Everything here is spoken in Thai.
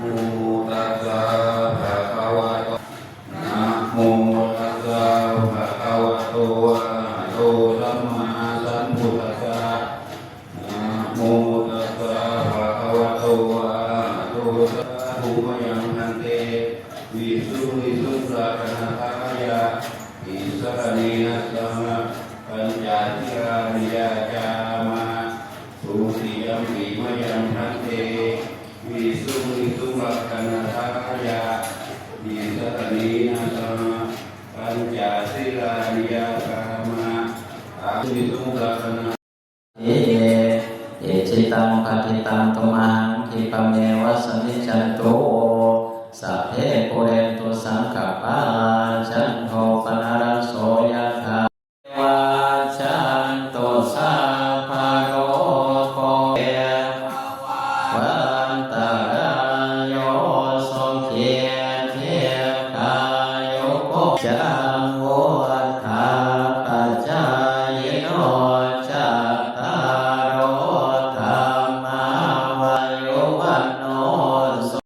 โมตัสสะภะคะวะโตนะโมตัสสะภะคะวะโตอะระหะโตสัมมาสัมพุทธัสสะนะโมตัสสะภะคะวะโตอะระหะโตสัมมาสัมพุทธัสสะภูมยังพันเตวิสุวิสุทธะกนัตถายะอิสรณีนัสสะมะปัญจทิรานิยาจามะสุติยัมปิมยังพันเตวิสุวิสุทธะกนัตถายะอิสรณีนัสสะมะปัญจทิรานิยาจามะอาวิสุทธะกนัตเอจิตังปฏิตังตุมังคิปะเมวะสมิจจันโตสัพเพปุเรนตุสังกปาจันโทปนรสโสยถาวาจันโตสัพพะโลกเอวันตรายโยสุขีเทพายุโกจา